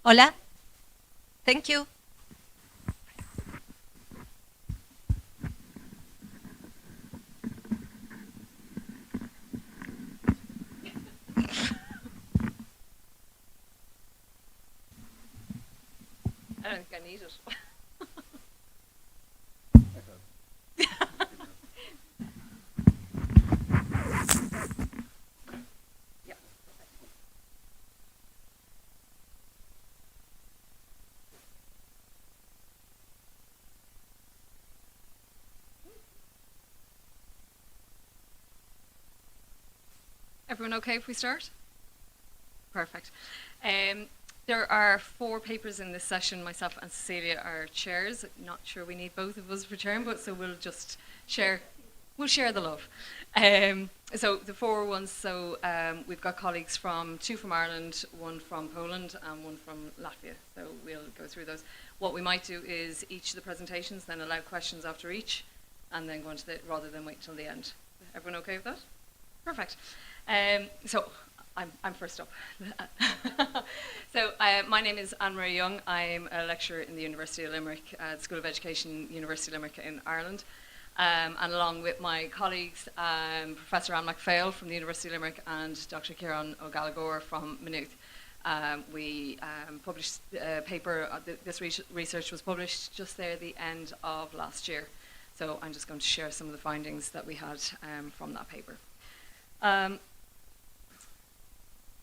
Hola. Thank you. I don't think I need it. Yeah. Everyone okay if we start? Perfect. There are 4 papers in this session. Myself and Cecilia are chairs. Not sure we need both of us for turn, but so we'll just share. We'll share the love. So the 4 ones. So we've got colleagues from 2 from Ireland, 1 from Poland, and 1 from Latvia. So we'll go through those. What we might do is each of the presentations, then allow questions after each, and then go into the rather than wait till the end. Everyone okay with that? Perfect. So I'm first up. So my name is Anne-Marie Young. I'm a lecturer in the University of Limerick, School of Education, University of Limerick in Ireland. And along with my colleagues, Professor Anne MacPhail from the University of Limerick and Dr. Ciarán O'Gallagher from Maynooth, we published a paper. This research was published just there at the end of last year. So I'm just going to share some of the findings that we had from that paper.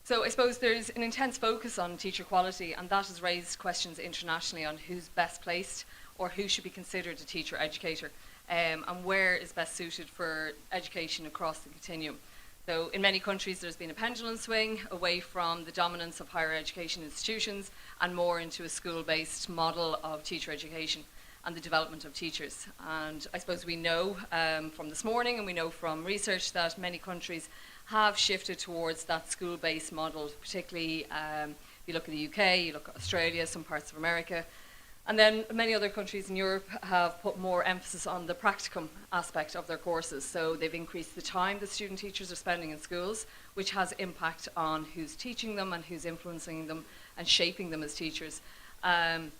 So I suppose there's an intense focus on teacher quality, and that has raised questions internationally on who's best placed or who should be considered a teacher educator, and where is best suited for education across the continuum. So in many countries there's been a pendulum swing away from the dominance of higher education institutions and more into a school-based model of teacher education and the development of teachers. And I suppose we know from this morning, and we know from research, that many countries have shifted towards that school-based model, particularly if you look at the UK, you look at Australia, some parts of America, and then many other countries in Europe have put more emphasis on the practicum aspect of their courses. So they've increased the time that student teachers are spending in schools, which has impact on who's teaching them and who's influencing them and shaping them as teachers. And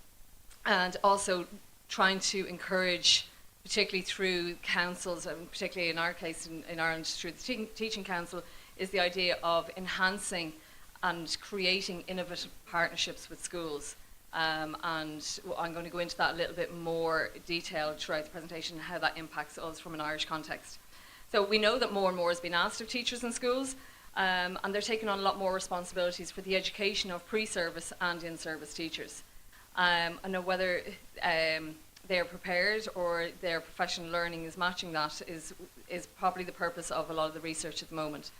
also trying to encourage, particularly through councils, and particularly in our case in Ireland through the Teaching Council, is the idea of enhancing and creating innovative partnerships with schools. And I'm going to go into that a little bit more detail throughout the presentation, how that impacts us from an Irish context. So we know that more and more has been asked of teachers in schools, and they're taking on a lot more responsibilities for the education of pre-service and in-service teachers. I know whether they're prepared or their professional learning is matching that is probably the purpose of a lot of the research at the moment.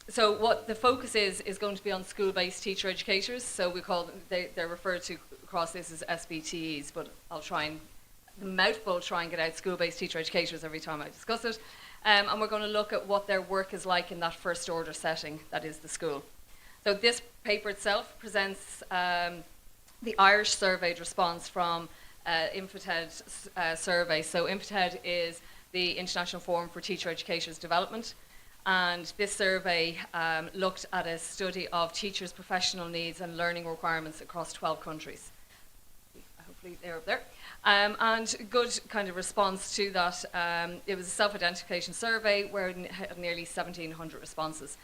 So what the focus is going to be on school-based teacher educators. So we call them, they're referred to across this as SBTEs, but I'll try and, the mouthful, try and get out school-based teacher educators every time I discuss it. And we're going to look at what their work is like in that first order setting, that is the school. So this paper itself presents the Irish surveyed response from InfoTED survey. So InfoTED is the International Forum for Teacher Educators Development, and this survey looked at a study of teachers' professional needs and learning requirements across 12 countries. Hopefully they're up there. And good kind of response to that. It was a self-identification survey where it had nearly 1,700 responses,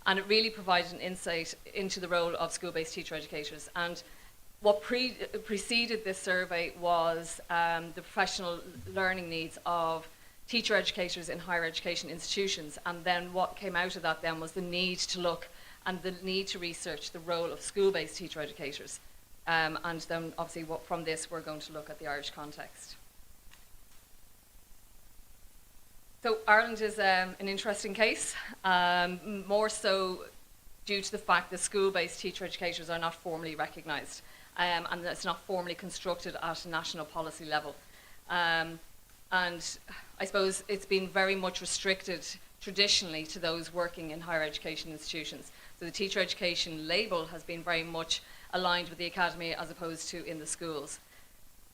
and it really provided an insight into the role of school-based teacher educators. And what preceded this survey was the professional learning needs of teacher educators in higher education institutions, and then what came out of that then was the need to look and the need to research the role of school-based teacher educators. And then obviously from this we're going to look at the Irish context. So Ireland is an interesting case, more so due to the fact that school-based teacher educators are not formally recognised. And it's not formally constructed at a national policy level. And I suppose it's been very much restricted traditionally to those working in higher education institutions. So the teacher education label has been very much aligned with the academy as opposed to in the schools.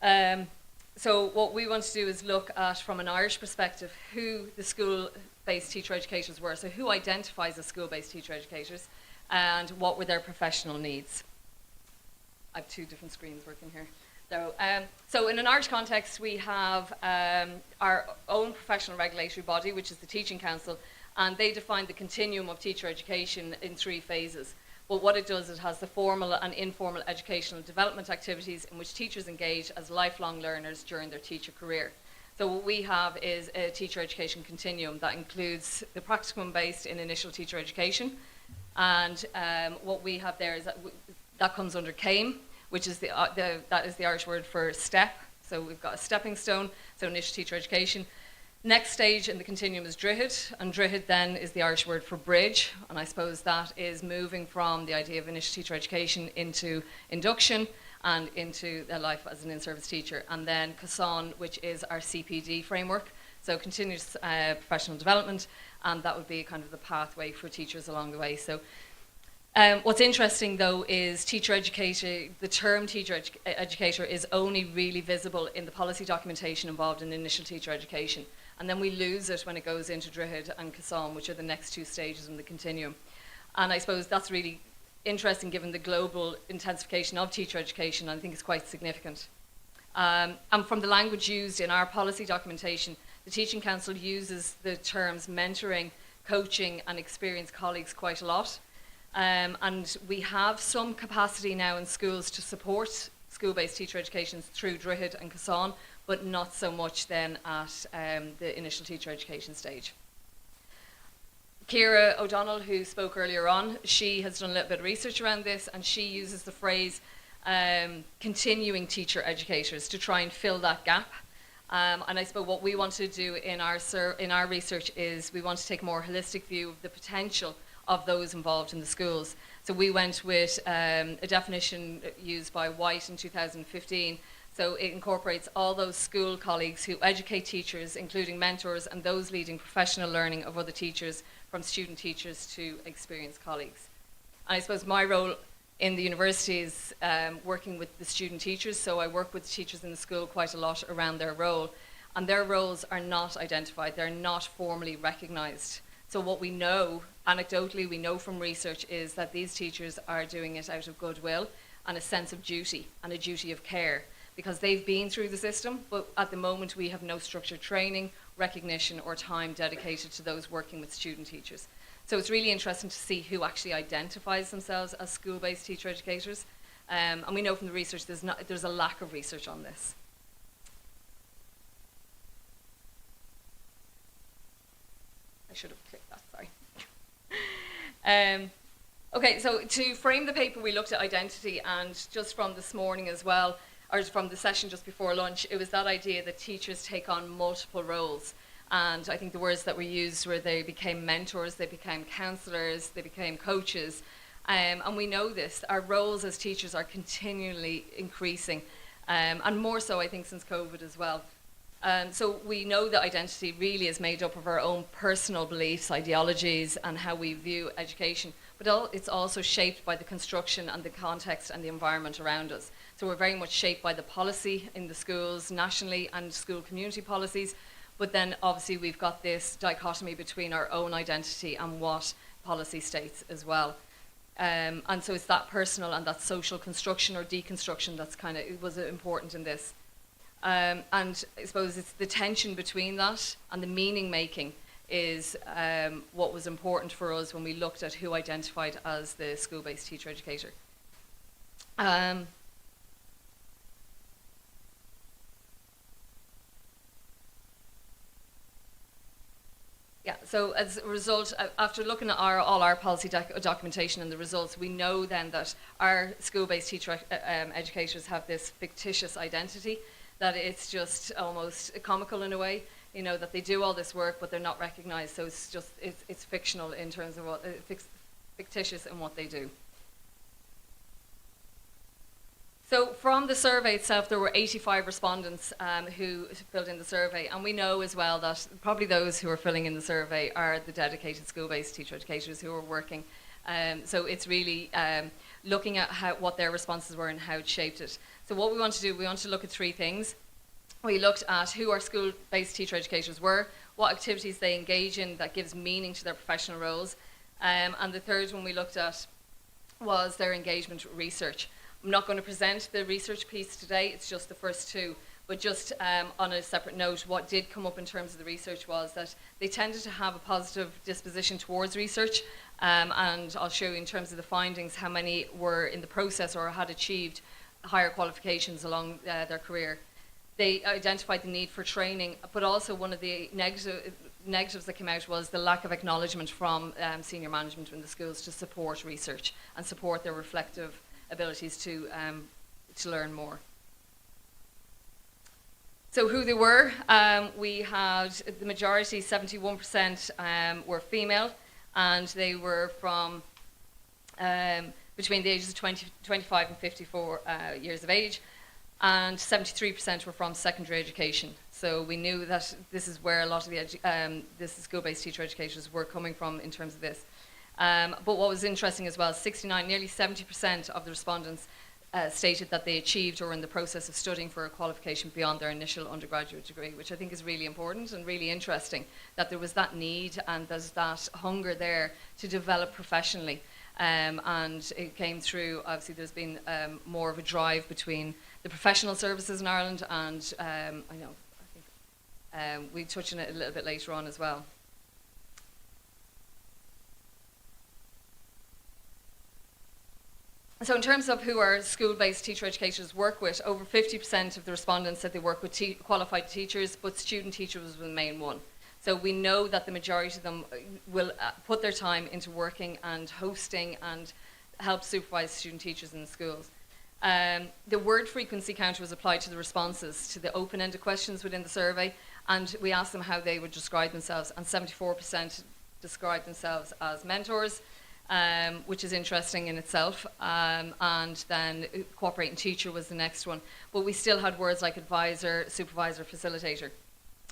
So what we want to do is look at, from an Irish perspective, who the school-based teacher educators were. So who identifies as school-based teacher educators, and what were their professional needs. I have two different screens working here. So in an Irish context, we have our own professional regulatory body, which is the Teaching Council, and they define the continuum of teacher education in 3 phases. But what it does, it has the formal and informal educational development activities in which teachers engage as lifelong learners during their teacher career. So what we have is a teacher education continuum that includes the practicum based in initial teacher education, and what we have there is that comes under CAME, which is that is the Irish word for step. So we've got a stepping stone, so initial teacher education. Next stage in the continuum is DRIHID, and DRIHID then is the Irish word for bridge, and I suppose that is moving from the idea of initial teacher education into induction and into their life as an in-service teacher. And then CASAN, which is our CPD framework, so continuous professional development, and that would be kind of the pathway for teachers along the way. So what's interesting though is teacher educator, the term teacher educator is only really visible in the policy documentation involved in initial teacher education. And then we lose it when it goes into DRIHID and CASAN, which are the next 2 stages in the continuum. And I suppose that's really interesting given the global intensification of teacher education. I think it's quite significant. And from the language used in our policy documentation, the Teaching Council uses the terms mentoring, coaching and experienced colleagues quite a lot. And we have some capacity now in schools to support school-based teacher education through DRIHID and CASAN, but not so much then at the initial teacher education stage. Ciara O'Donnell, who spoke earlier on, she has done a little bit of research around this, and she uses the phrase continuing teacher educators to try and fill that gap. And I suppose what we want to do in our research is we want to take a more holistic view of the potential of those involved in the schools. So we went with a definition used by White in 2015. So it incorporates all those school colleagues who educate teachers, including mentors and those leading professional learning of other teachers, from student teachers to experienced colleagues. And I suppose my role in the university is working with the student teachers. So I work with teachers in the school quite a lot around their role, and their roles are not identified, they're not formally recognised. So what we know, anecdotally, we know from research is that these teachers are doing it out of goodwill and a sense of duty and a duty of care, because they've been through the system, but at the moment we have no structured training, recognition or time dedicated to those working with student teachers. So it's really interesting to see who actually identifies themselves as school-based teacher educators. And we know from the research there's a lack of research on this. I should have clicked that, sorry. Okay, so to frame the paper, we looked at identity, and just from this morning as well, or from the session just before lunch, it was that idea that teachers take on multiple roles. And I think the words that were used were they became mentors, they became counsellors, they became coaches. And we know this, our roles as teachers are continually increasing, and more so I think since COVID as well. So we know that identity really is made up of our own personal beliefs, ideologies, and how we view education, but it's also shaped by the construction and the context and the environment around us. So we're very much shaped by the policy in the schools nationally and school community policies, but then obviously we've got this dichotomy between our own identity and what policy states as well. And so it's that personal and that social construction or deconstruction that's it was important in this. And I suppose it's the tension between that and the meaning making is what was important for us when we looked at who identified as the school-based teacher educator. Yeah, so as a result, after looking at all our policy documentation and the results, we know then that our school-based teacher educators have this fictitious identity, that it's just almost comical in a way, you know, that they do all this work but they're not recognised, so it's fictional in terms of what, fictitious in what they do. So from the survey itself, there were 85 respondents who filled in the survey, and we know as well that probably those who are filling in the survey are the dedicated school-based teacher educators who are working. So it's really looking at what their responses were and how it shaped it. So what we want to do, we want to look at 3 things. We looked at who our school-based teacher educators were, what activities they engage in that gives meaning to their professional roles, and the third one we looked at was their engagement with research. I'm not going to present the research piece today, it's just the first two. But just on a separate note, what did come up in terms of the research was that they tended to have a positive disposition towards research, and I'll show you in terms of the findings how many were in the process or had achieved higher qualifications along their career. They identified the need for training, but also one of the negatives that came out was the lack of acknowledgement from senior management in the schools to support research and support their reflective abilities to learn more. So who they were, we had the majority, 71% were female, and they were from between the ages of 25 and 54 years of age, and 73% were from secondary education. So we knew that this is where a lot of the school-based teacher educators were coming from in terms of this. But what was interesting as well, nearly 70% of the respondents stated that they achieved or were in the process of studying for a qualification beyond their initial undergraduate degree, which I think is really important and really interesting, that there was that need and there's that hunger there to develop professionally. And it came through, obviously there's been more of a drive between the professional services in Ireland and I think we touch on it a little bit later on as well. So in terms of who our school-based teacher educators work with, over 50% of the respondents said they work with qualified teachers, but student teachers was the main one. So we know that the majority of them will put their time into working and hosting and help supervise student teachers in the schools. The word frequency counter was applied to the responses to the open-ended questions within the survey, and we asked them how they would describe themselves, and 74% described themselves as mentors, which is interesting in itself, and then cooperating teacher was the next one. But we still had words like advisor, supervisor, facilitator.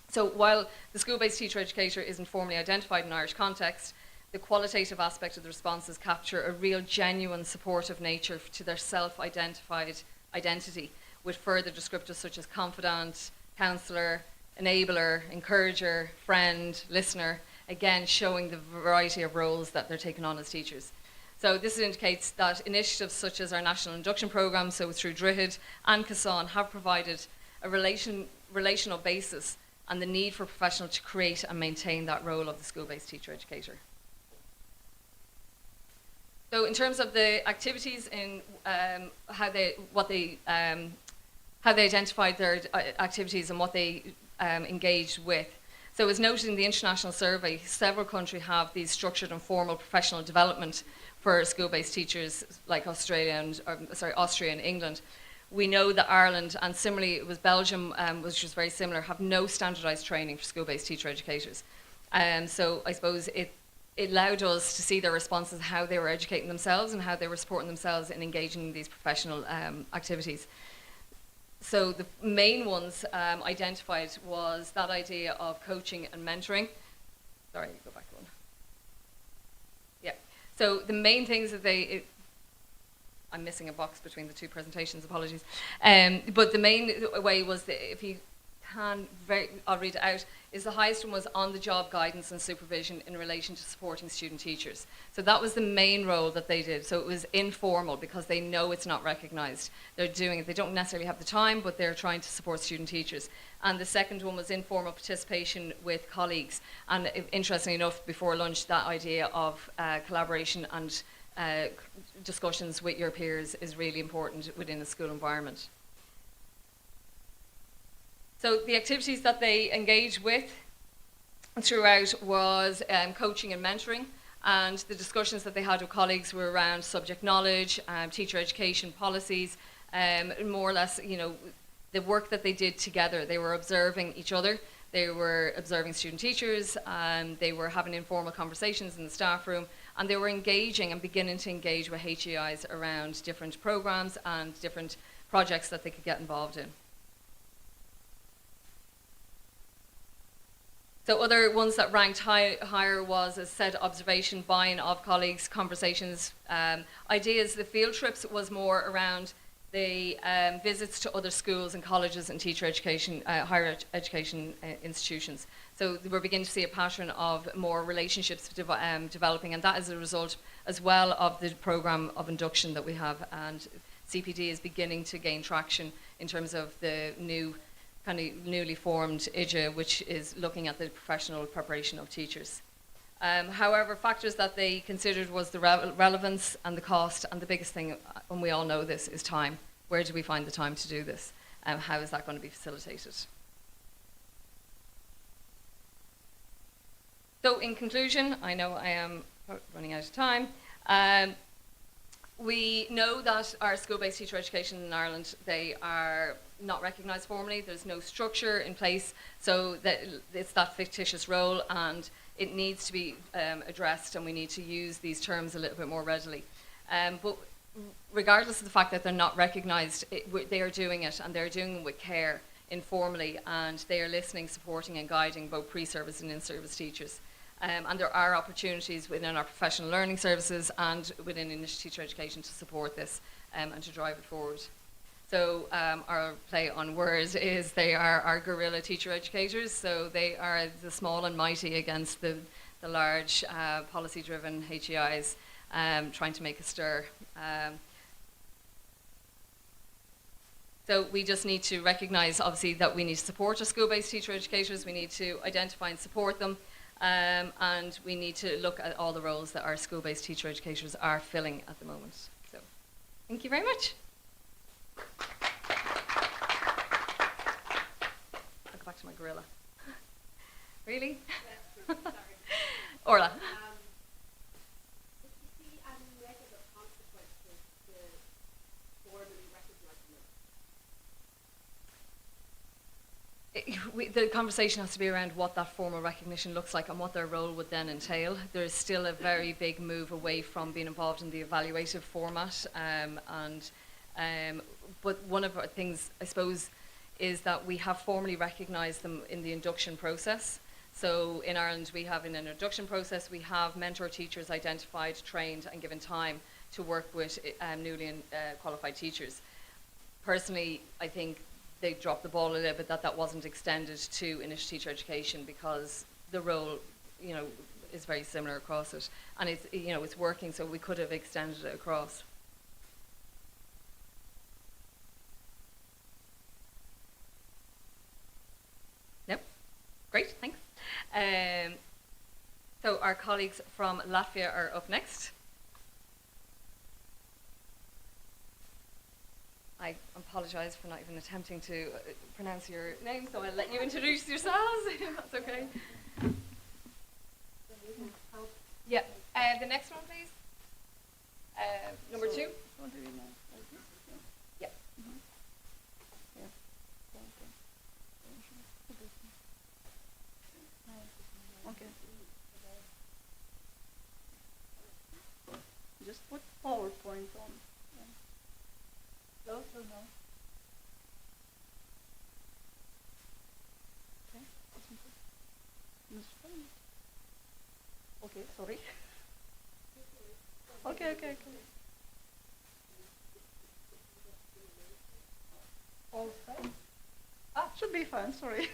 So while the school-based teacher educator isn't formally identified in Irish context, the qualitative aspect of the responses capture a real genuine supportive nature to their self-identified identity, with further descriptors such as confidant, counsellor, enabler, encourager, friend, listener, again showing the variety of roles that they're taking on as teachers. So this indicates that initiatives such as our national induction programme, so through DRIHID and CASAN, have provided a relational basis and the need for professionals to create and maintain that role of the school-based teacher educator. So in terms of the activities in how they identified their activities and what they engaged with. So as noted in the international survey, several countries have these structured and formal professional development for school-based teachers, like Austria and England. We know that Ireland, and similarly it was Belgium, which was very similar, have no standardised training for school-based teacher educators. So I suppose it allowed us to see their responses, how they were educating themselves and how they were supporting themselves in engaging in these professional activities. So the main ones identified was that idea of coaching and mentoring. Sorry, go back one. Yeah. So the main things that I'm missing a box between the two presentations, apologies. But the main way was that, if you can, I'll read it out, is the highest one was on-the-job guidance and supervision in relation to supporting student teachers. So that was the main role that they did. So it was informal because they know it's not recognised. They're doing it, they don't necessarily have the time, but they're trying to support student teachers. And the second one was informal participation with colleagues. And interestingly enough, before lunch, that idea of collaboration and discussions with your peers is really important within a school environment. So the activities that they engaged with throughout was coaching and mentoring, and the discussions that they had with colleagues were around subject knowledge, teacher education policies, more or less, you know, the work that they did together. They were observing each other, they were observing student teachers, they were having informal conversations in the staff room, and they were engaging and beginning to engage with HEIs around different programs and different projects that they could get involved in. So other ones that ranked higher was, as said, observation, buy-in of colleagues, conversations, ideas. The field trips was more around the visits to other schools and colleges and teacher education, higher education institutions. So we're beginning to see a pattern of more relationships developing, and that is a result as well of the programme of induction that we have. And CPD is beginning to gain traction in terms of the newly formed IDGE, which is looking at the professional preparation of teachers. However, factors that they considered was the relevance and the cost, and the biggest thing, and we all know this, is time. Where do we find the time to do this? How is that going to be facilitated? So in conclusion, I know I am running out of time. We know that our school-based teacher education in Ireland, they are not recognised formally. There's no structure in place, so that it's that fictitious role, and it needs to be addressed, and we need to use these terms a little bit more readily. But regardless of the fact that they're not recognised, they are doing it, and they're doing it with care, informally, and they are listening, supporting and guiding both pre-service and in-service teachers. And there are opportunities within our professional learning services and within English teacher education to support this and to drive it forward. So our play on words is they are our guerrilla teacher educators, so they are the small and mighty against the large policy-driven HEIs trying to make a stir. So we just need to recognise, obviously, that we need to support our school-based teacher educators, we need to identify and support them, and we need to look at all the roles that our school-based teacher educators are filling at the moment. So, thank you very much. I'll go back to my gorilla. Really? Sorry. Orla. The conversation has to be around what that formal recognition looks like and what their role would then entail. There's still a very big move away from being involved in the evaluative format, but one of our things, I suppose, is that we have formally recognised them in the induction process. So in Ireland, we have in an induction process, we have mentor teachers identified, trained and given time to work with newly qualified teachers. Personally, I think they dropped the ball a little bit that wasn't extended to English teacher education, because the role, is very similar across it, and it's working, so we could have extended it across. Nope. Great, thanks. So our colleagues from Latvia are up next. I apologise for not even attempting to pronounce your name, so I'll let you introduce yourselves, if that's okay. Yeah, the next one, please. Number 2. What do you know? Yeah. Yeah. Okay. Just put PowerPoint on. Close or no? Okay. Okay, sorry. Okay. All set? Should be fine, sorry.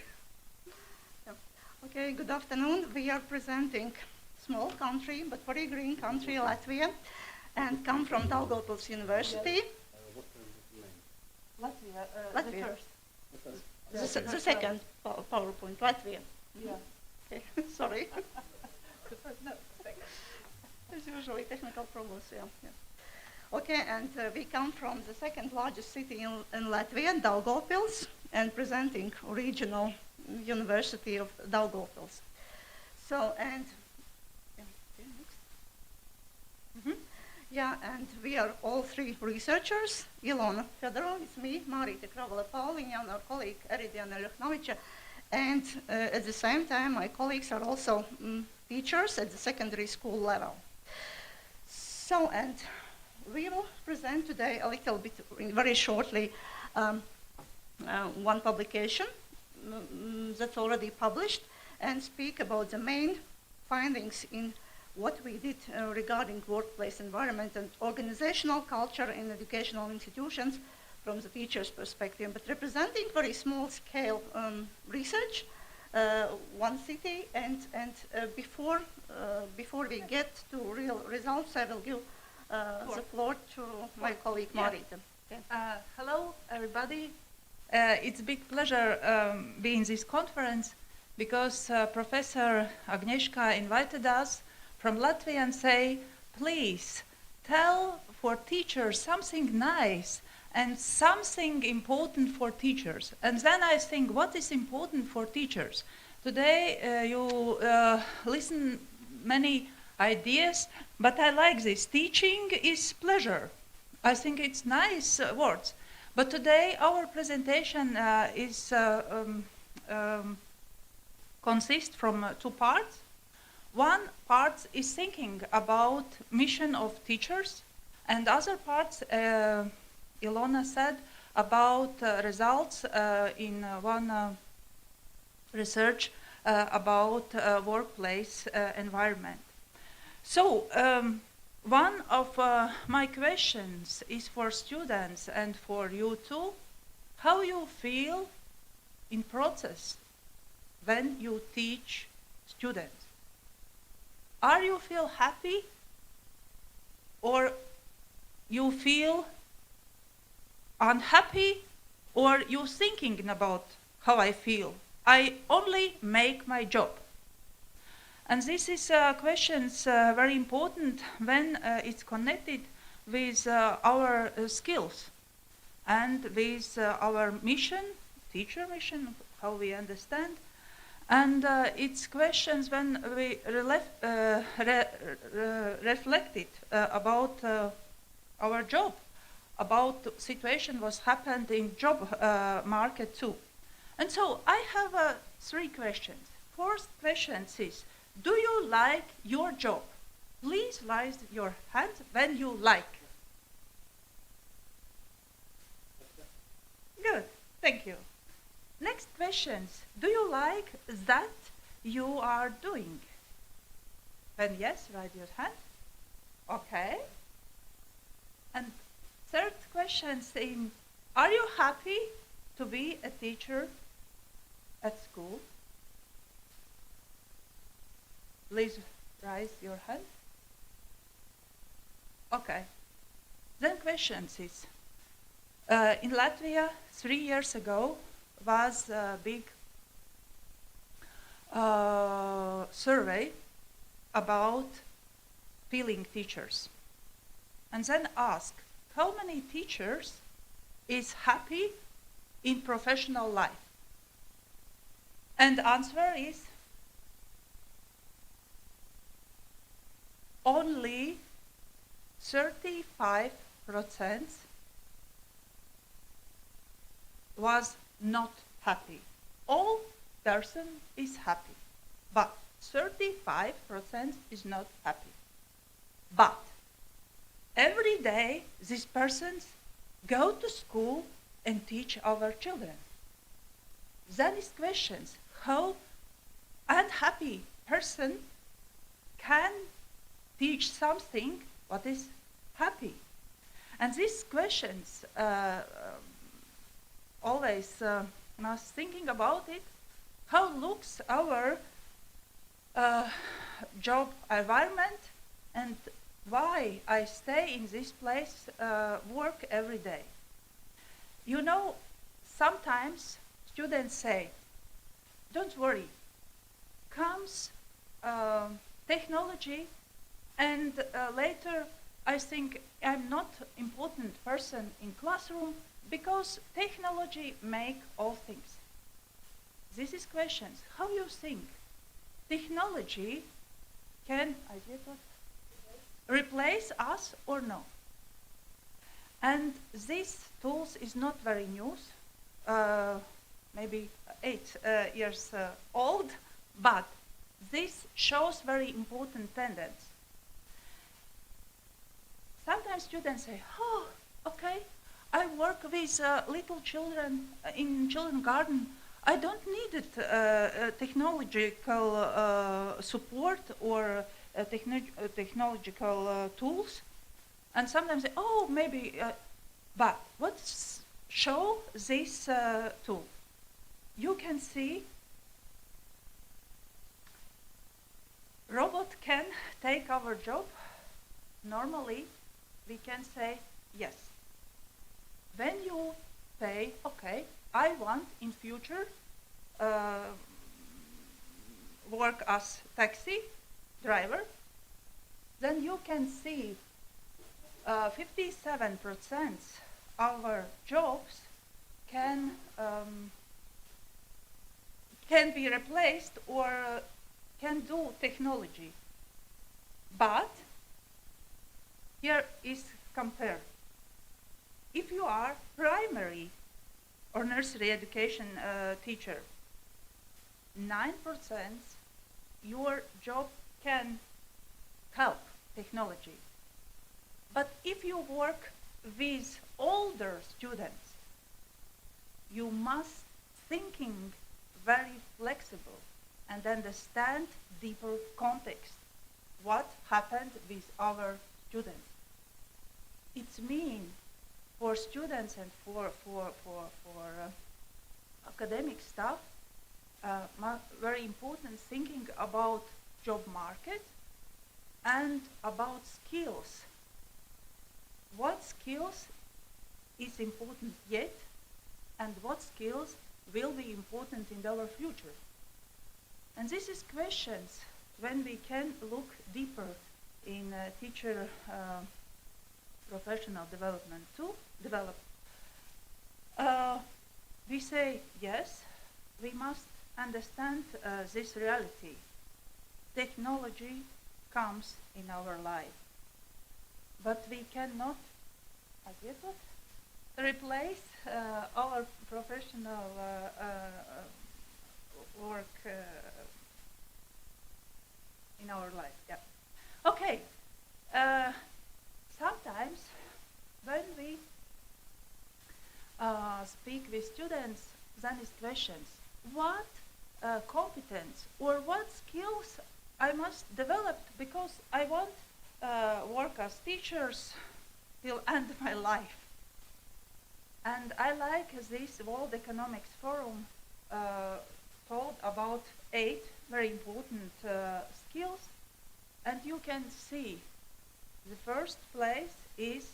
Yeah. Okay, good afternoon. We are presenting small country, but very green country, Latvia, and come from Daugavpils University. Latvia. The second PowerPoint, Latvia. Yeah. Okay, sorry. No, as usually, technical problems, yeah. Okay, and we come from the second largest city in Latvia, Daugavpils, and presenting regional University of Daugavpils. So, and yeah, and we are all 3 researchers. Ilona Fedorova, it's me, Marita Kravala-Pauliņa, and our colleague Eridiana Ļuhnovića. And at the same time, my colleagues are also teachers at the secondary school level. So, and we will present today a little bit, very shortly, one publication that's already published, and speak about the main findings in what we did regarding workplace environment and organizational culture in educational institutions from the teacher's perspective, but representing very small scale research, one city, and before we get to real results, I will give the floor to my colleague Marita. Hello, everybody. It's a big pleasure being this conference because Professor Agnieszka invited us from Latvia and say, please tell for teachers something nice and something important for teachers. And then I think, what is important for teachers? Today you listen many ideas, but I like this. Teaching is pleasure. I think it's nice words. But today our presentation consists from two parts. One part is thinking about mission of teachers, and other parts, Ilona said, about results in one research about workplace environment. So one of my questions is for students and for you too. How you feel in process when you teach students? Are you feel happy or you feel unhappy or you thinking about how I feel? I only make my job. And this is questions very important when it's connected with our skills and with our mission, teacher mission, how we understand. And it's questions when we reflected about our job, about the situation was happened in job market too. And so I have three questions. First question is, do you like your job? Please raise your hand when you like. Good, thank you. Next questions, do you like that you are doing? When yes, raise your hand. Okay. And third question saying, are you happy to be a teacher at school? Please raise your hand. Okay. Then questions is, in Latvia 3 years ago was a big survey about feeling teachers. And then ask, how many teachers is happy in professional life? And answer is only 35% was not happy. All person is happy, but 35% is not happy. But every day these persons go to school and teach our children. Then is questions, how unhappy person can teach something what is happy. And these questions always us thinking about it, how looks our job environment and why I stay in this place, work every day. You know, sometimes students say, don't worry, comes technology and later I think I'm not important person in classroom because technology make all things. This is questions. How you think technology can replace us or no? And this tools is not very new, maybe 8 years old, but this shows very important tendency. Sometimes students say, oh, okay, I work with little children in children's garden. I don't need technological support or technological tools. And sometimes say, oh, maybe, but what show this tool? You can see robot can take our job. Normally, we can say yes. I want in future work as taxi driver, then you can see 57% our jobs can be replaced or can do technology. But here is compare. If you are primary or nursery education teacher, 9% your job can help technology. But if you work with older students, you must thinking very flexible and understand deeper context. What happened with our students? It's mean for students and for academic staff, very important thinking about job market and about skills. What skills is important yet, and what skills will be important in our future? And this is questions when we can look deeper in teacher professional development to develop. We say, yes, we must understand this reality. Technology comes in our life, but we cannot replace our professional work in our life. Yeah. Okay. Sometimes when we speak with students, then is questions: what competence or what skills I must develop because I want work as teachers till end of my life. And I like this World Economics Forum told about 8 very important skills, and you can see the first place is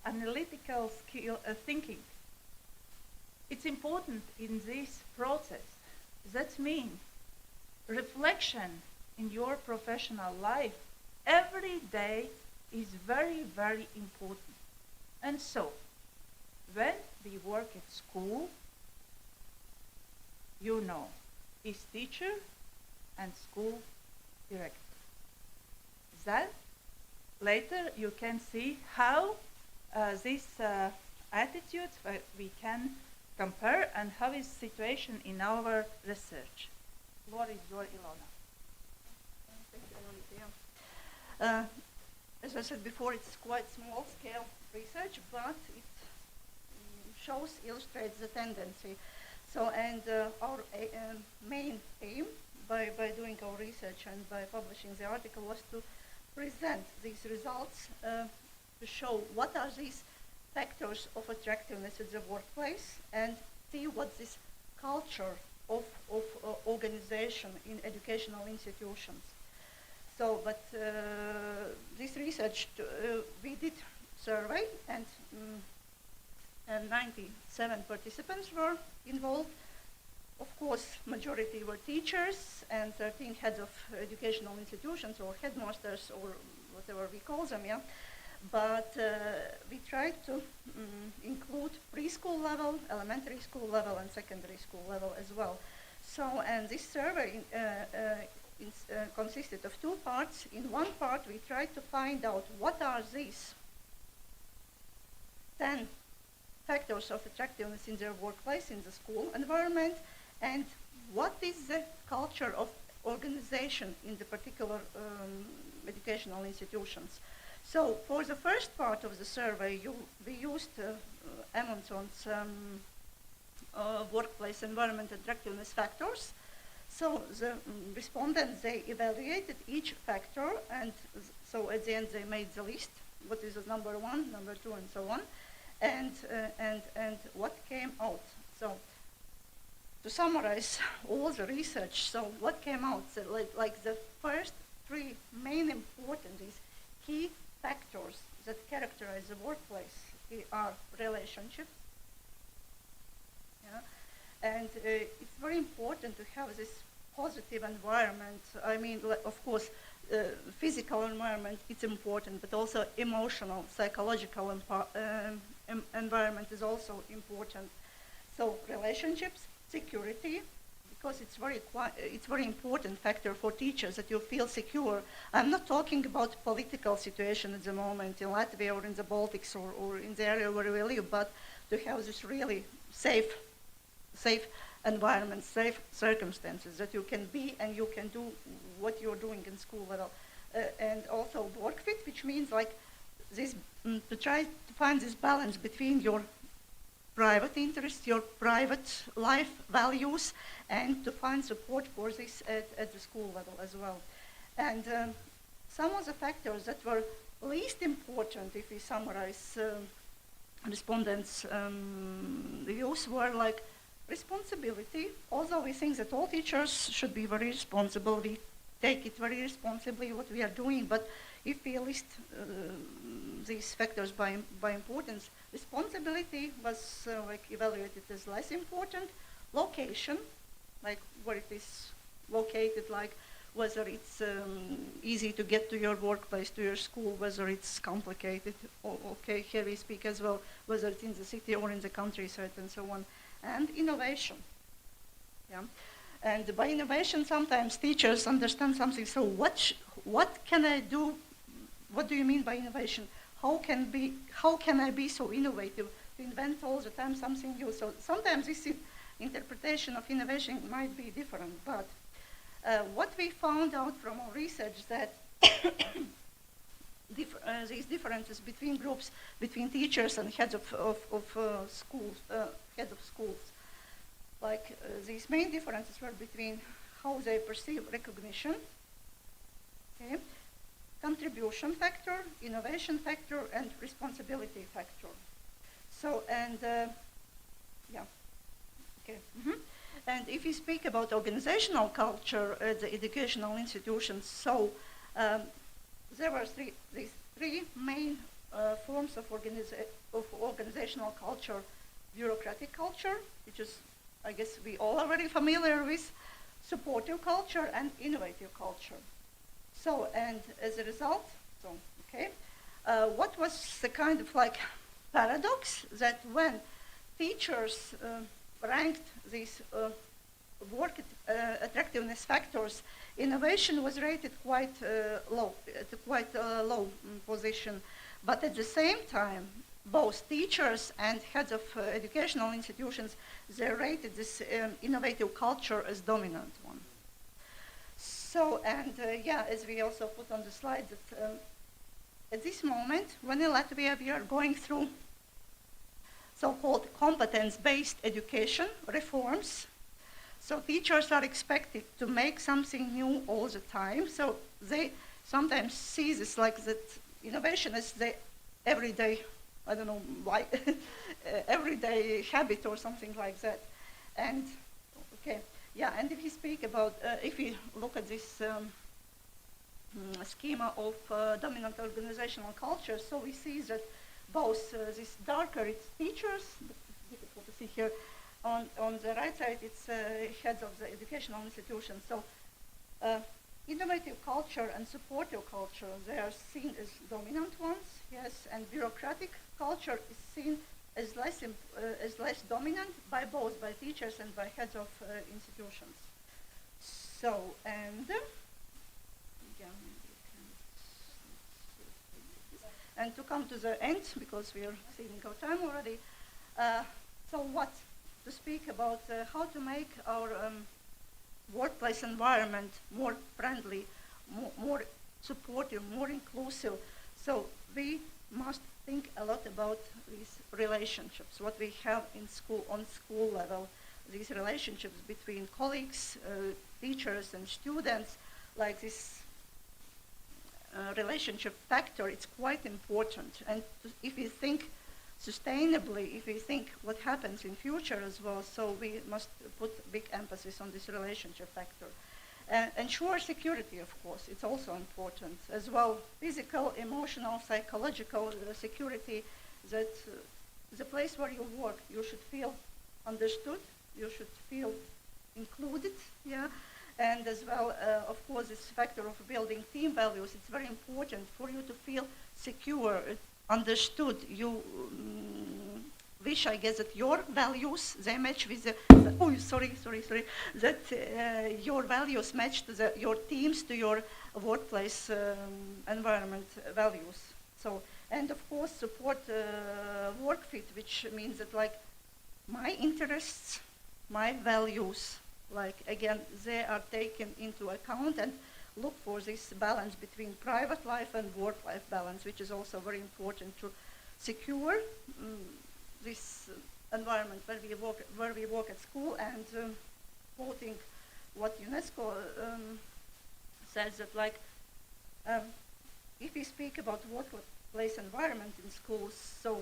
analytical skill thinking. It's important in this process. That means reflection in your professional life every day is very, very important. And so, when we work at school, you know, is teacher and school director. Then, later you can see how these attitudes we can compare and how is situation in our research. Floor is yours, Ilona. Thank you, Ilona. As I said before, it's quite small scale research, but it illustrates the tendency. So, and our main aim by doing our research and by publishing the article was to present these results to show what are these factors of attractiveness at the workplace and see what this culture of organization in educational institutions. So, but this research, we did survey and 97 participants were involved. Of course, majority were teachers and 13 heads of educational institutions or headmasters or whatever we call them, yeah. But we tried to include preschool level, elementary school level, and secondary school level as well. So, and this survey consisted of 2 parts. In one part, we tried to find out what are these 10 factors of attractiveness in their workplace, in the school environment, and what is the culture of organization in the particular educational institutions. So for the first part of the survey, we used Amundsen's workplace environment attractiveness factors. So the respondents, they evaluated each factor, and so at the end they made the list, what is the number 1, number 2, and so on, and what came out. So to summarize all the research, so what came out, so like the first 3 main important is key factors that characterize the workplace basically are relationships. Yeah? And it's very important to have this positive environment. I mean, of course, physical environment, it's important, but also emotional, psychological environment is also important. So relationships, security, because it's very important factor for teachers that you feel secure. I'm not talking about political situation at the moment in Latvia or in the Baltics or in the area where we live, but to have this really safe environment, safe circumstances that you can be and you can do what you're doing in school level. And also work fit, which means like this, to try to find this balance between your private interests, your private life values, and to find support for this at the school level as well. And some of the factors that were least important, if we summarize respondents' views, were like responsibility. Although we think that all teachers should be very responsible, we take it very responsibly what we are doing, but if we list these factors by importance, responsibility was like evaluated as less important. Location, like where it is located, like whether it's easy to get to your workplace, to your school, whether it's complicated. Okay, here we speak as well, whether it's in the city or in the countryside and so on. And innovation. Yeah. And by innovation, sometimes teachers understand something. So what can I do? What do you mean by innovation? How can I be so innovative to invent all the time something new? So sometimes this interpretation of innovation might be different, but what we found out from our research that these differences between groups, between teachers and heads of schools, heads of schools, like these main differences were between how they perceive recognition, okay, contribution factor, innovation factor, and responsibility factor. So, and yeah, okay. Mm-hmm. And if you speak about organizational culture at the educational institutions, so there were these three main forms of organizational culture: bureaucratic culture, which is, I guess, we all are very familiar with, supportive culture, and innovative culture. So, and as a result, so, okay, what was the kind of like paradox that when teachers ranked these work attractiveness factors, innovation was rated quite low, at a quite low position. But at the same time, both teachers and heads of educational institutions, they rated this innovative culture as dominant one. So, and yeah, as we also put on the slide, that at this moment, when in Latvia we are going through so-called competence-based education reforms, so teachers are expected to make something new all the time. So they sometimes see this like that innovation is the everyday, I don't know, like everyday habit or something like that. And okay, yeah, and if you speak about, if you look at this schema of dominant organizational culture, so we see that both this darker, it's teachers, but it's difficult to see here. On the right side, it's heads of the educational institution. So innovative culture and supportive culture, they are seen as dominant ones, yes, and bureaucratic culture is seen as less dominant by both, by teachers and by heads of institutions. So, and and to come to the end, because we are saving our time already, so what to speak about how to make our workplace environment more friendly, more supportive, more inclusive. So we must think a lot about these relationships, what we have in school, on school level, these relationships between colleagues, teachers and students, like this relationship factor, it's quite important. And if we think sustainably, if we think what happens in future as well, so we must put big emphasis on this relationship factor. Ensure security, of course, it's also important as well. Physical, emotional, psychological security that the place where you work, you should feel understood, you should feel included, yeah, and as well, of course, this factor of building team values, it's very important for you to feel secure, understood. You wish, I guess, that your values, they match with the, that your values match to your teams, to your workplace environment values. So, and of course, support work fit, which means that like my interests, my values, like again, they are taken into account, and look for this balance between private life and work-life balance, which is also very important to secure this environment where we work at school. And quoting what UNESCO says, that like if we speak about workplace environment in schools, so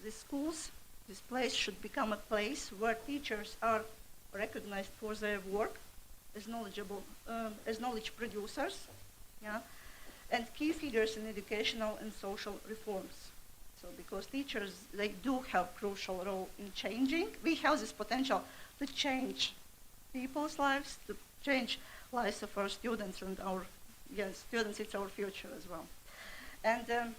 the schools, this place should become a place where teachers are recognized for their work as knowledgeable, as knowledge producers, yeah, and key figures in educational and social reforms. So because teachers, they do have crucial role in changing. We have this potential to change people's lives, to change lives of our students, and our, students, it's our future as well. And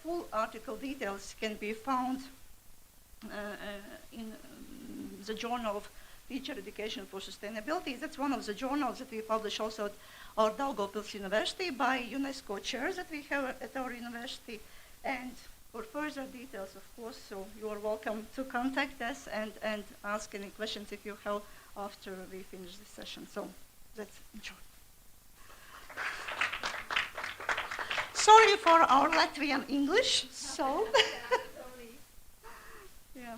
full article details can be found in the Journal of Teacher Education for Sustainability. That's one of the journals that we publish also at our Daugavpils University by UNESCO chairs that we have at our university. And for further details, of course, so you are welcome to contact us and ask any questions if you have after we finish this session. So that's enjoy. Sorry for our Latvian English. So yeah.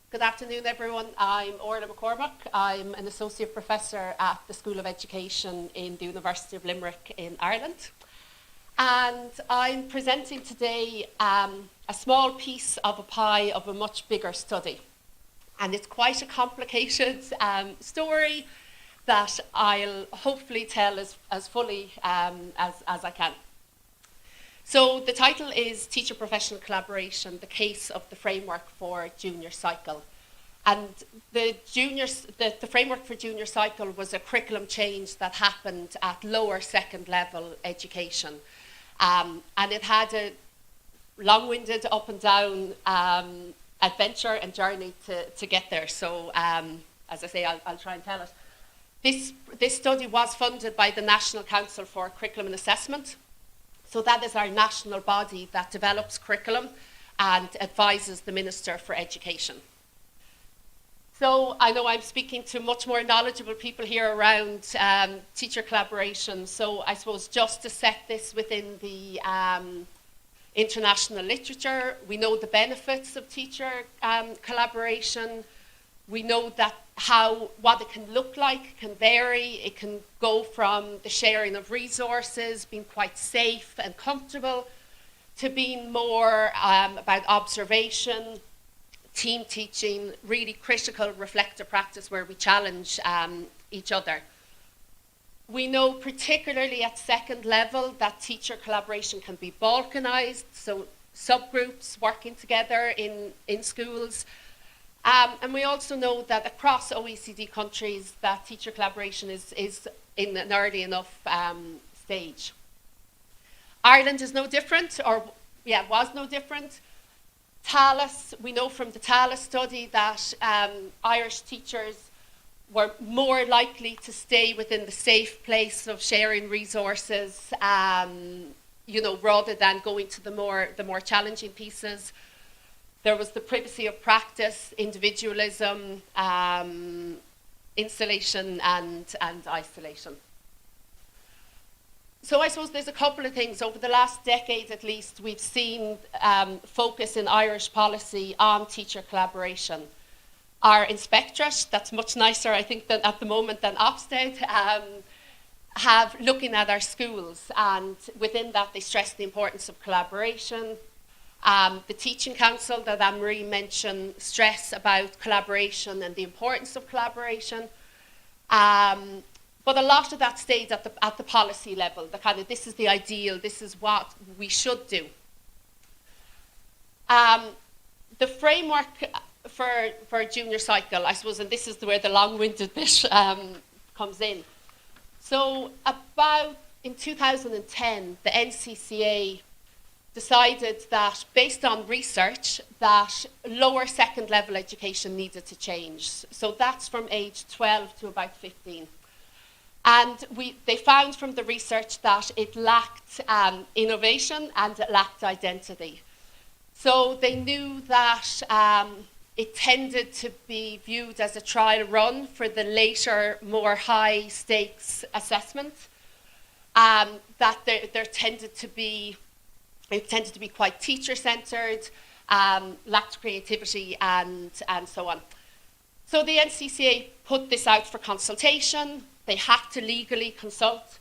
Good afternoon, everyone. I'm Orla McCormack. I'm an associate professor at the School of Education in the University of Limerick in Ireland. And I'm presenting today a small piece of a pie of a much bigger study. And it's quite a complicated story that I'll hopefully tell as fully as I can. So the title is Teacher-Professional Collaboration, the Case of the Framework for Junior Cycle. And the framework for junior cycle was a curriculum change that happened at lower second level education. And it had a long-winded up and down adventure and journey to get there. So as I say, I'll try and tell it. This study was funded by the National Council for Curriculum and Assessment. So that is our national body that develops curriculum and advises the Minister for Education. So I know I'm speaking to much more knowledgeable people here around teacher collaboration. So I suppose just to set this within the international literature, we know the benefits of teacher collaboration. We know that what it can look like can vary. It can go from the sharing of resources, being quite safe and comfortable, to being more about observation, team teaching, really critical reflective practice where we challenge each other. We know particularly at second level that teacher collaboration can be balkanized, so subgroups working together in schools. And we also know that across OECD countries that teacher collaboration is in an early enough stage. Ireland is no different, was no different. TALIS, we know from the TALIS study that Irish teachers were more likely to stay within the safe place of sharing resources, rather than going to the more challenging pieces. There was the privacy of practice, individualism, installation and isolation. So I suppose there's a couple of things. Over the last decade at least, we've seen focus in Irish policy on teacher collaboration. Our inspectorate, that's much nicer I think than at the moment than Ofsted, have looking at our schools, and within that they stress the importance of collaboration. The Teaching Council that Anne-Marie mentioned stress about collaboration and the importance of collaboration. But a lot of that stayed at the policy level, the kind of this is the ideal, this is what we should do. The framework for junior cycle, I suppose, and this is where the long-winded bit comes in. So about in 2010, the NCCA decided that, based on research, that lower second level education needed to change. So that's from age 12 to about 15. And they found from the research that it lacked innovation and it lacked identity. So they knew that it tended to be viewed as a trial run for the later, more high stakes assessment. That it tended to be quite teacher-centred, lacked creativity, and so on. So the NCCA put this out for consultation. They had to legally consult.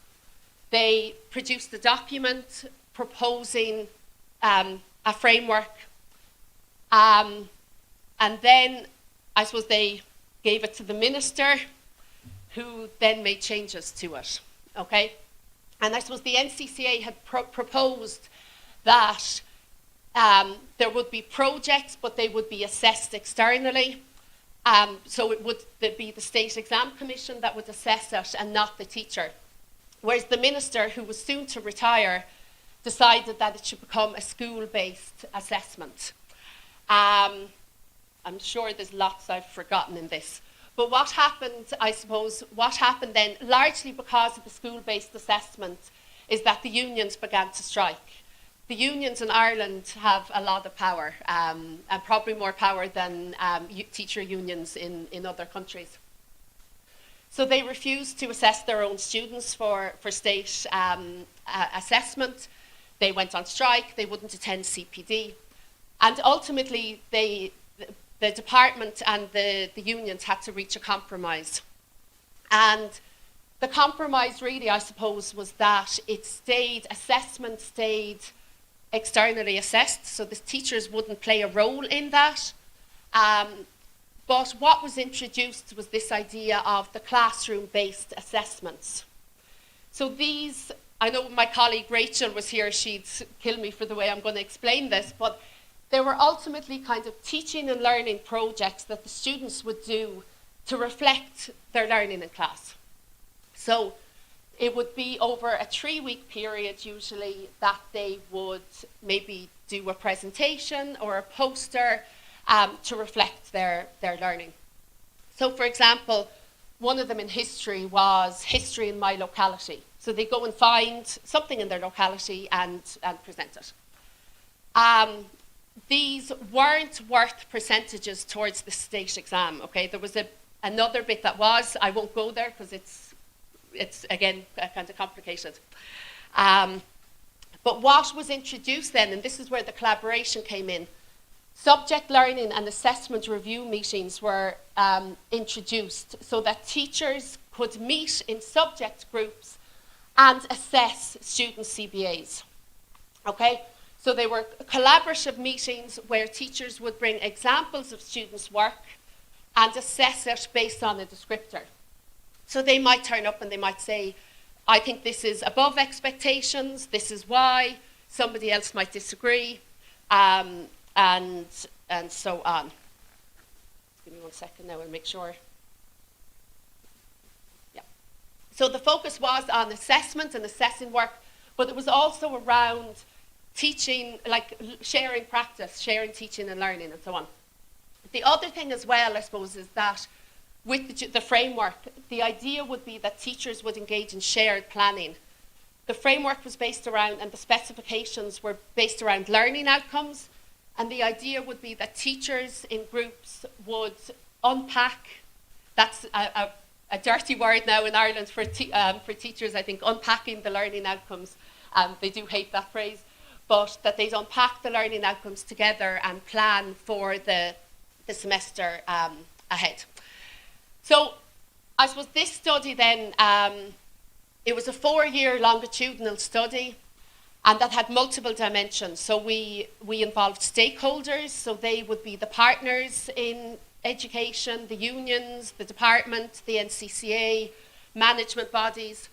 They produced a document proposing a framework. And then, I suppose, they gave it to the minister, who then made changes to it, okay? And I suppose the NCCA had proposed that there would be projects, but they would be assessed externally. So it would be the State Exam Commission that would assess it and not the teacher. Whereas the minister, who was soon to retire, decided that it should become a school-based assessment. I'm sure there's lots I've forgotten in this. But what happened, I suppose, then, largely because of the school-based assessment, is that the unions began to strike. The unions in Ireland have a lot of power, and probably more power than teacher unions in other countries. So they refused to assess their own students for state assessment. They went on strike, they wouldn't attend CPD. And ultimately, the department and the unions had to reach a compromise. And the compromise really, I suppose, was that assessment stayed externally assessed, so the teachers wouldn't play a role in that. But what was introduced was this idea of the classroom-based assessments. So these, I know my colleague Rachel was here, she'd kill me for the way I'm going to explain this, but they were ultimately kind of teaching and learning projects that the students would do to reflect their learning in class. So it would be over a 3-week period usually that they would maybe do a presentation or a poster to reflect their learning. So for example, one of them in history was history in my locality. So they go and find something in their locality and present it. These weren't worth percentages towards the state exam, okay? There was another bit that was, I won't go there because it's again kind of complicated. But what was introduced then, and this is where the collaboration came in, subject learning and assessment review meetings were introduced so that teachers could meet in subject groups and assess student CBAs, okay? So they were collaborative meetings where teachers would bring examples of students' work and assess it based on a descriptor. So they might turn up and they might say, I think this is above expectations, this is why, somebody else might disagree, and so on. Give me 1 second now, I'll make sure. Yeah. So the focus was on assessment and assessing work, but it was also around teaching, like sharing practice, sharing teaching and learning and so on. The other thing as well, I suppose, is that with the framework, the idea would be that teachers would engage in shared planning. The framework was based around, and the specifications were based around learning outcomes, and the idea would be that teachers in groups would unpack, that's a dirty word now in Ireland for teachers, I think, unpacking the learning outcomes. They do hate that phrase, but that they'd unpack the learning outcomes together and plan for the semester ahead. So I suppose this study then It was a 4-year longitudinal study, and that had multiple dimensions. So we involved stakeholders, so they would be the partners in education, the unions, the department, the NCCA, management bodies.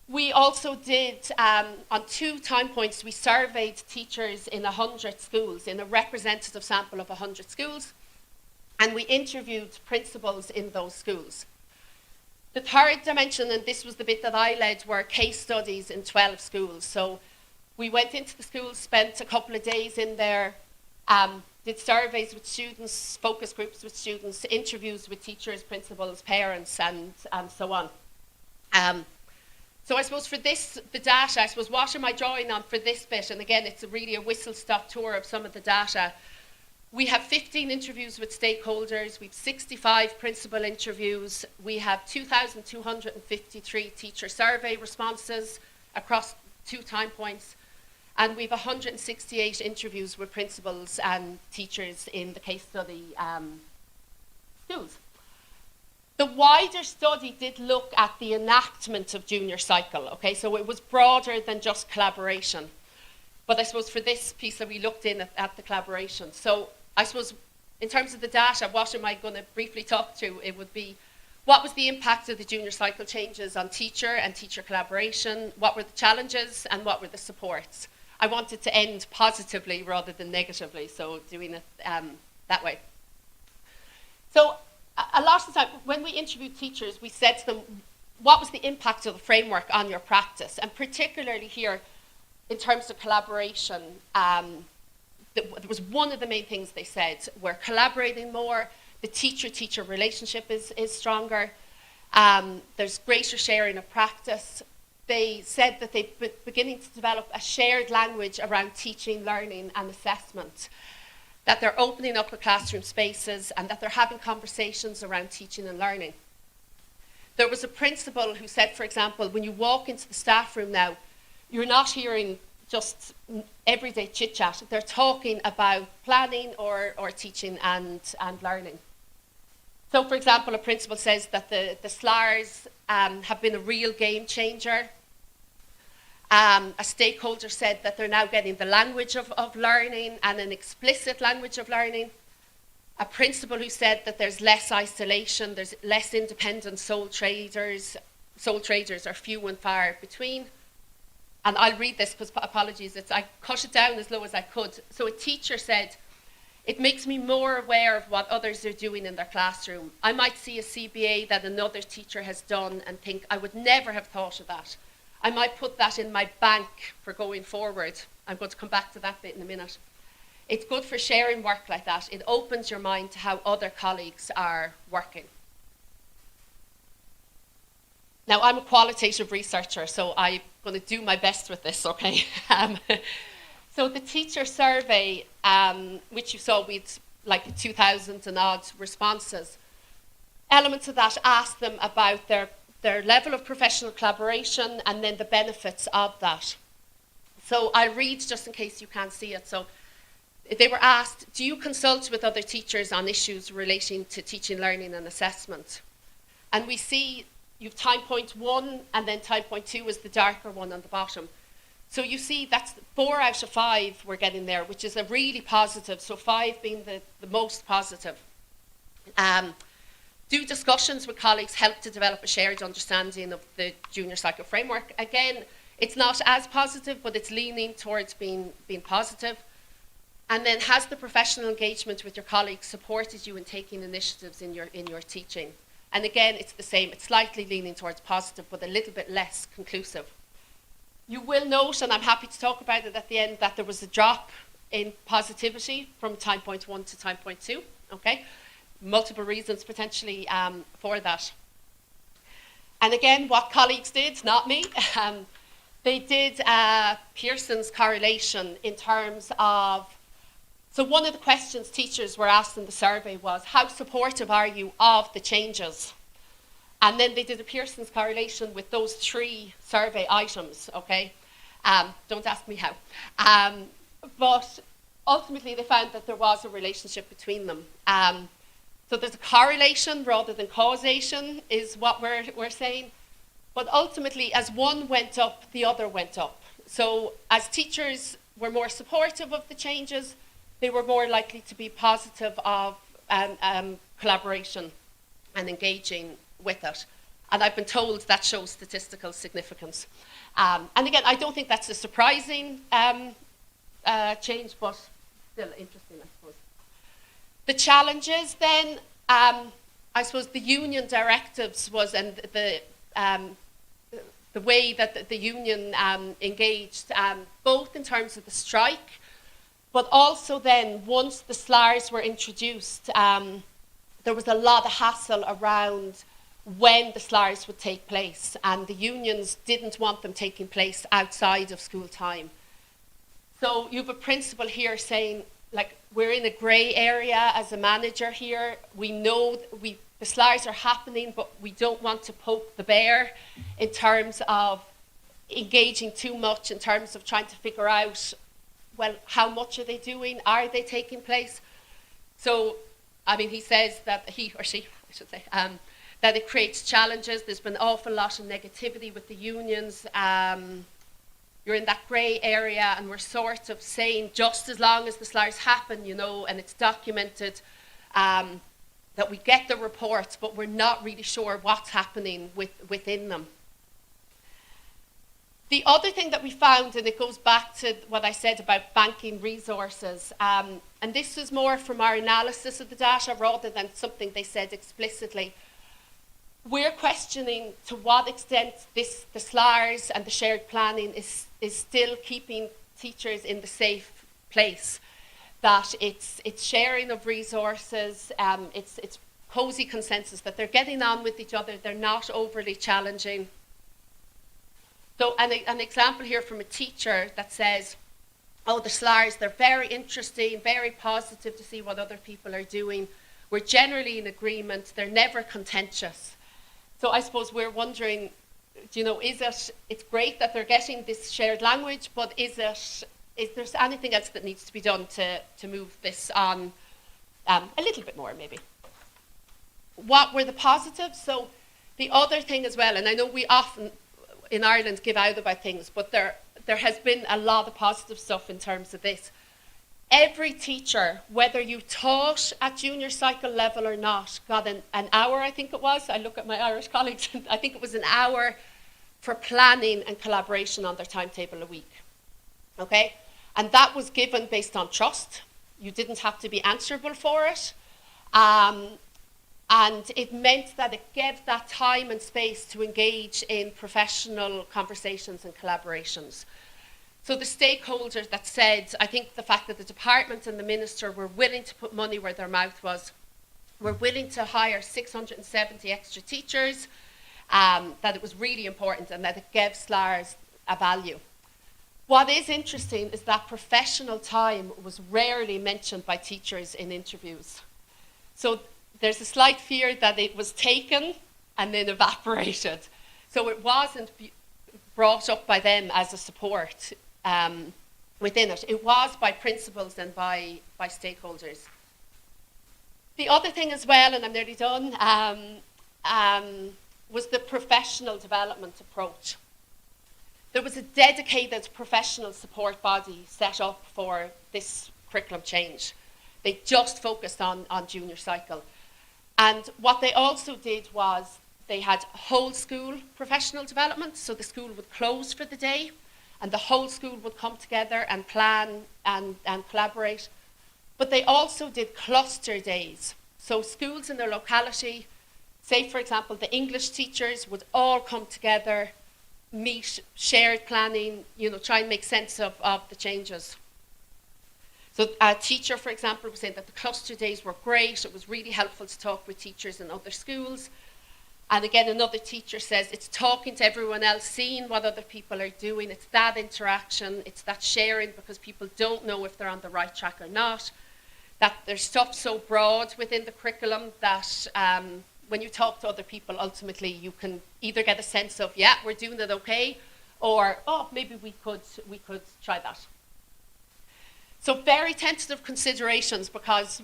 We also did, on 2 time points, we surveyed teachers in 100 schools, in a representative sample of 100 schools, and we interviewed principals in those schools. The third dimension, and this was the bit that I led, were case studies in 12 schools. So we went into the schools, spent a couple of days in there, did surveys with students, focus groups with students, interviews with teachers, principals, parents, and so on. So I suppose for this, the data, I suppose what am I drawing on for this bit? And again, it's really a whistle-stop tour of some of the data. We have 15 interviews with stakeholders, we have 65 principal interviews, we have 2,253 teacher survey responses across 2 time points, and we have 168 interviews with principals and teachers in the case study schools. The wider study did look at the enactment of junior cycle, okay, so it was broader than just collaboration. But I suppose for this piece that we looked in at the collaboration. So I suppose in terms of the data, what am I going to briefly talk to? It would be, what was the impact of the junior cycle changes on teacher and teacher collaboration? What were the challenges and what were the supports? I wanted to end positively rather than negatively, so doing it that way. So a lot of the time, when we interviewed teachers, we said to them, what was the impact of the framework on your practice? And particularly here, in terms of collaboration, there was one of the main things they said, we're collaborating more, the teacher-teacher relationship is stronger, there's greater sharing of practice. They said that they're beginning to develop a shared language around teaching, learning and assessment, that they're opening up the classroom spaces and that they're having conversations around teaching and learning. There was a principal who said, for example, when you walk into the staff room now, you're not hearing just everyday chit-chat. They're talking about planning or teaching and learning. So, for example, a principal says that the SLARs have been a real game changer. A stakeholder said that they're now getting the language of learning and an explicit language of learning. A principal who said that there's less isolation, there's less independent sole traders are few and far between. And I'll read this because, apologies, I cut it down as low as I could. So a teacher said, it makes me more aware of what others are doing in their classroom. I might see a CBA that another teacher has done and think, I would never have thought of that. I might put that in my bank for going forward. I'm going to come back to that bit in a minute. It's good for sharing work like that. It opens your mind to how other colleagues are working. Now, I'm a qualitative researcher, so I'm going to do my best with this, okay? So the teacher survey, which you saw with like 2,000 and odd responses, elements of that asked them about their level of professional collaboration and then the benefits of that. So I'll read just in case you can't see it. So they were asked, do you consult with other teachers on issues relating to teaching, learning and assessment? And we see you've time point 1 and then time point 2 is the darker one on the bottom. So you see that's 4 out of 5 we're getting there, which is a really positive, so 5 being the most positive. Do discussions with colleagues help to develop a shared understanding of the junior cycle framework? Again, it's not as positive, but it's leaning towards being positive. And then has the professional engagement with your colleagues supported you in taking initiatives in your teaching? And again, it's the same. It's slightly leaning towards positive, but a little bit less conclusive. You will note, and I'm happy to talk about it at the end, that there was a drop in positivity from time point 1 to time point 2. Okay, multiple reasons potentially for that. And again, what colleagues did, not me, they did Pearson's correlation in terms of. So one of the questions teachers were asked in the survey was, how supportive are you of the changes? And then they did a Pearson's correlation with those 3 survey items, okay? Don't ask me how. But ultimately they found that there was a relationship between them. So there's a correlation rather than causation is what we're saying. But ultimately, as one went up, the other went up. So as teachers were more supportive of the changes, they were more likely to be positive of collaboration and engaging with it. And I've been told that shows statistical significance. And again, I don't think that's a surprising change, but still interesting, I suppose. The challenges then, I suppose the union directives was, and the way that the union engaged, both in terms of the strike, but also then once the SLARs were introduced, there was a lot of hassle around when the SLARs would take place, and the unions didn't want them taking place outside of school time. So you have a principal here saying, like, we're in a grey area as a manager here. We know the SLARs are happening, but we don't want to poke the bear in terms of engaging too much, in terms of trying to figure out, well, how much are they doing? Are they taking place? So, I mean, he says that, he or she, I should say, that it creates challenges. There's been an awful lot of negativity with the unions. You're in that grey area, and we're sort of saying just as long as the SLARs happen, you know, and it's documented, that we get the reports, but we're not really sure what's happening within them. The other thing that we found, and it goes back to what I said about banking resources, and this was more from our analysis of the data rather than something they said explicitly. We're questioning to what extent the SLARs and the shared planning is still keeping teachers in the safe place. That it's sharing of resources, it's cosy consensus, that they're getting on with each other, they're not overly challenging. So an example here from a teacher that says, oh, the SLARs, they're very interesting, very positive to see what other people are doing. We're generally in agreement, they're never contentious. So I suppose we're wondering, you know, it's great that they're getting this shared language, but is there anything else that needs to be done to move this on a little bit more, maybe? What were the positives? So the other thing as well, and I know we often in Ireland give out about things, but there has been a lot of positive stuff in terms of this. Every teacher, whether you taught at junior cycle level or not, got an hour, I think it was. I look at my Irish colleagues, I think it was an hour for planning and collaboration on their timetable a week. Okay? And that was given based on trust. You didn't have to be answerable for it. And it meant that it gave that time and space to engage in professional conversations and collaborations. So the stakeholders that said, I think the fact that the department and the minister were willing to put money where their mouth was, were willing to hire 670 extra teachers, that it was really important and that it gave SLARs a value. What is interesting is that professional time was rarely mentioned by teachers in interviews. So there's a slight fear that it was taken and then evaporated. So it wasn't brought up by them as a support within it. It was by principals and by stakeholders. The other thing as well, and I'm nearly done, was the professional development approach. There was a dedicated professional support body set up for this curriculum change. They just focused on junior cycle. And what they also did was they had whole school professional development, so the school would close for the day and the whole school would come together and plan and collaborate. But they also did cluster days. So schools in their locality, say for example the English teachers would all come together, meet, shared planning, try and make sense of the changes. So a teacher, for example, was saying that the cluster days were great. It was really helpful to talk with teachers in other schools. And again, another teacher says it's talking to everyone else, seeing what other people are doing. It's that interaction. It's that sharing, because people don't know if they're on the right track or not. That there's stuff so broad within the curriculum that when you talk to other people, ultimately you can either get a sense of, yeah, we're doing it okay, or, oh, maybe we could try that. So very tentative considerations, because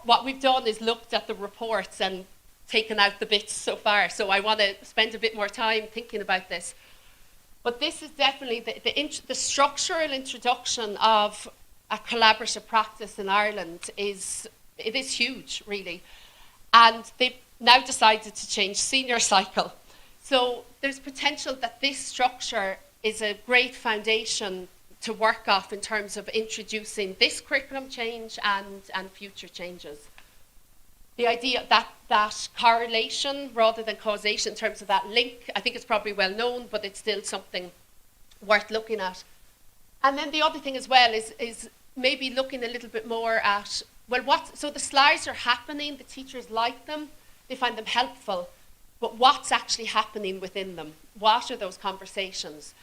what we've done is looked at the reports, and taken out the bits so far, so I want to spend a bit more time thinking about this. But this is definitely the structural introduction of a collaborative practice in Ireland is huge, really. And they've now decided to change senior cycle. So there's potential that this structure is a great foundation to work off in terms of introducing this curriculum change and future changes. The idea that correlation rather than causation in terms of that link, I think it's probably well known, but it's still something worth looking at. And then the other thing as well is maybe looking a little bit more at, well, so the slides are happening, the teachers like them, they find them helpful, but what's actually happening within them? What are those conversations?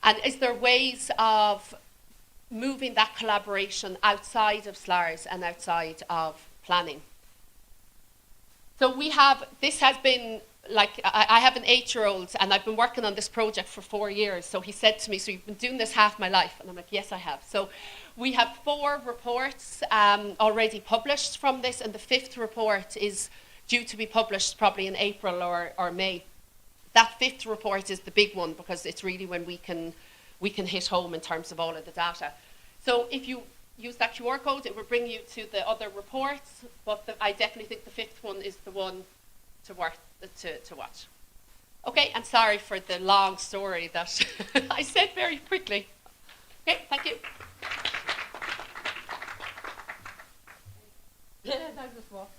And is there ways of moving that collaboration outside of SLARS and outside of planning? So this has been, like, I have an 8-year-old and I've been working on this project for 4 years. So he said to me, so you've been doing this half my life? And I'm like, yes, I have. So we have 4 reports already published from this, and the 5th report is due to be published probably in April or May. That 5th report is the big one because it's really when we can hit home in terms of all of the data. So if you use that QR code, it will bring you to the other reports, but I definitely think the 5th one is the one to watch. Okay, and sorry for the long story that I said very quickly. Okay, thank you. Now just walk.